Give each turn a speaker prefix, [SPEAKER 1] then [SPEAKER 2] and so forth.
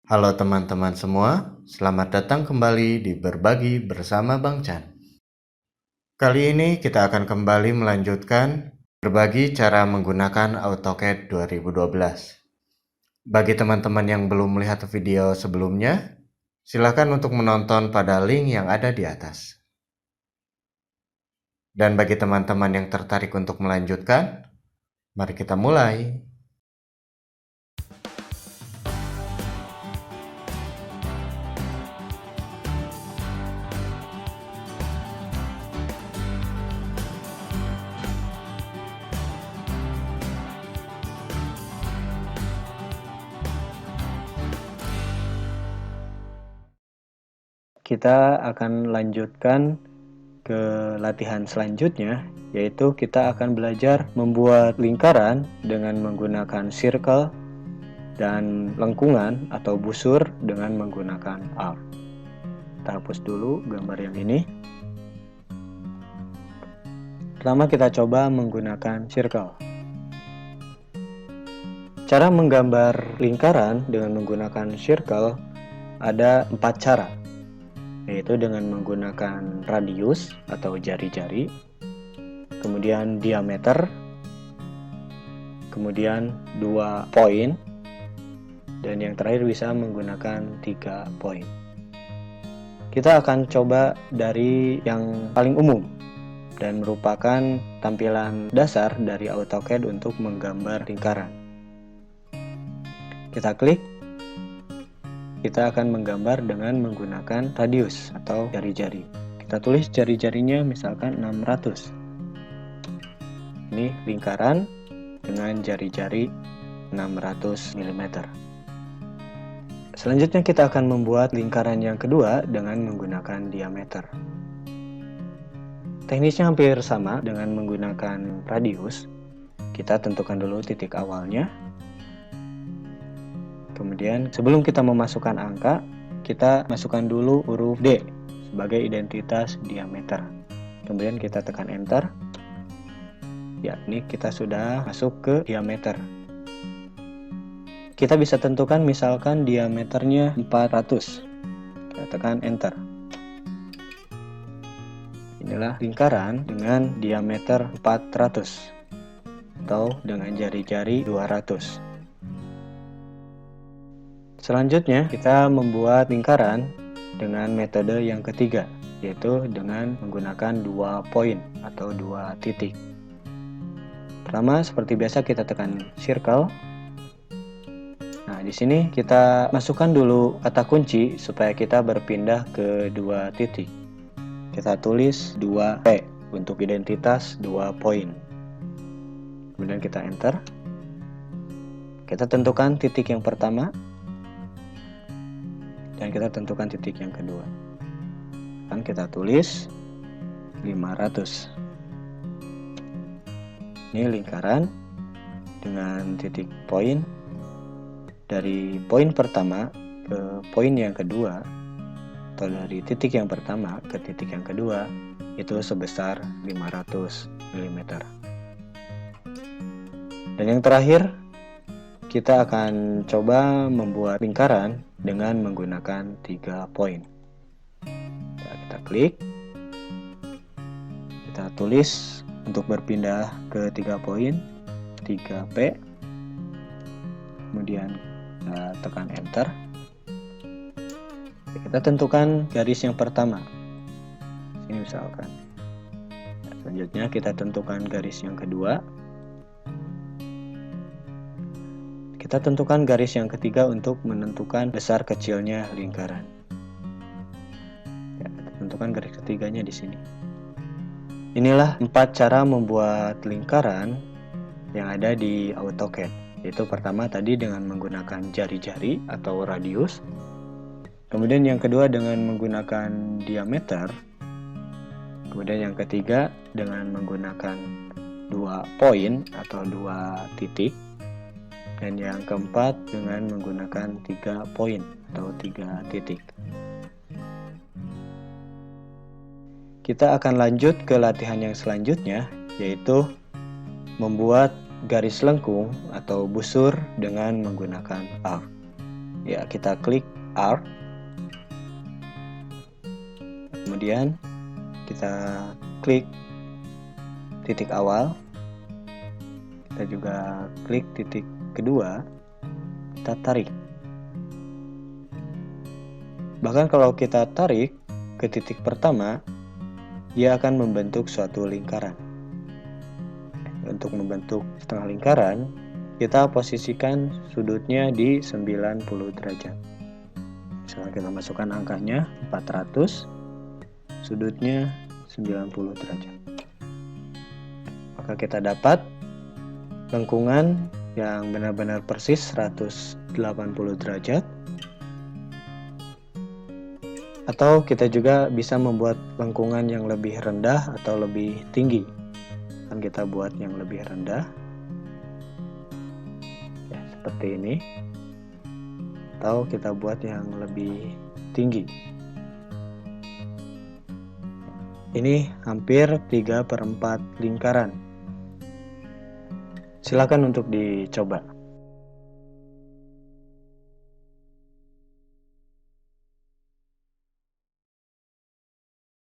[SPEAKER 1] Halo teman-teman semua, selamat datang kembali di Berbagi Bersama Bang Chan. Kali ini kita akan kembali melanjutkan berbagi cara menggunakan AutoCAD 2012. Bagi teman-teman yang belum melihat video sebelumnya, silakan untuk menonton pada link yang ada di atas. Dan bagi teman-teman yang tertarik untuk melanjutkan, mari kita mulai.
[SPEAKER 2] Kita akan lanjutkan ke latihan selanjutnya, yaitu kita akan belajar membuat lingkaran dengan menggunakan circle dan lengkungan atau busur dengan menggunakan arc. Kita hapus dulu gambar yang ini. Pertama kita coba menggunakan circle. Cara menggambar lingkaran dengan menggunakan circle ada 4 cara, yaitu dengan menggunakan radius atau jari-jari, kemudian diameter, kemudian 2 poin, dan yang terakhir bisa menggunakan 3 poin. Kita akan coba dari yang paling umum dan merupakan tampilan dasar dari AutoCAD untuk menggambar lingkaran. Kita klik. Kita akan menggambar dengan menggunakan radius atau jari-jari. Kita tulis jari-jarinya misalkan 600. Ini lingkaran dengan jari-jari 600 mm. Selanjutnya kita akan membuat lingkaran yang kedua dengan menggunakan diameter. Teknisnya hampir sama dengan menggunakan radius. Kita tentukan dulu titik awalnya. Kemudian sebelum kita memasukkan angka, kita masukkan dulu huruf D sebagai identitas diameter. Kemudian kita tekan enter. Ya, ini kita sudah masuk ke diameter. Kita bisa tentukan misalkan diameternya 400. Kita tekan enter. Inilah lingkaran dengan diameter 400 atau dengan jari-jari 200. Selanjutnya kita membuat lingkaran dengan metode yang ketiga, yaitu dengan menggunakan 2 poin atau 2 titik. Pertama, seperti biasa kita tekan circle. Nah, di sini kita masukkan dulu kata kunci supaya kita berpindah ke 2 titik. Kita tulis 2P untuk identitas 2 poin. Kemudian kita enter. Kita tentukan titik yang pertama. Dan kita tentukan titik yang kedua. Dan kita tulis 500. Ini lingkaran dengan titik poin. Dari poin pertama ke poin yang kedua, atau dari titik yang pertama ke titik yang kedua, itu sebesar 500 mm. Dan yang terakhir, kita akan coba membuat lingkaran dengan menggunakan 3 poin. Kita klik. Kita tulis untuk berpindah ke 3 poin, 3P. Kemudian kita tekan enter. Kita tentukan garis yang pertama. Ini misalkan. Selanjutnya kita tentukan garis yang kedua. Kita tentukan garis yang ketiga untuk menentukan besar kecilnya lingkaran. Ya, kita tentukan garis ketiganya di sini. Inilah 4 cara membuat lingkaran yang ada di AutoCAD. Yaitu pertama tadi dengan menggunakan jari-jari atau radius. Kemudian yang kedua dengan menggunakan diameter. Kemudian yang ketiga dengan menggunakan 2 poin atau 2 titik. Dan yang keempat dengan menggunakan 3 poin atau 3 titik. Kita akan lanjut ke latihan yang selanjutnya, yaitu membuat garis lengkung atau busur dengan menggunakan arc. Ya, kita klik arc. Kemudian kita klik titik awal. Kita juga klik titik kedua, kita tarik. Bahkan kalau kita tarik ke titik pertama, dia akan membentuk suatu lingkaran. Untuk membentuk setengah lingkaran, kita posisikan sudutnya di 90 derajat. Misalnya kita masukkan angkanya 400, sudutnya 90 derajat. Maka kita dapat lengkungan yang benar-benar persis 180 derajat. Atau kita juga bisa membuat lengkungan yang lebih rendah atau lebih tinggi. Kan kita buat yang lebih rendah, ya, seperti ini. Atau kita buat yang lebih tinggi. Ini hampir 3/4 lingkaran. Silakan untuk dicoba.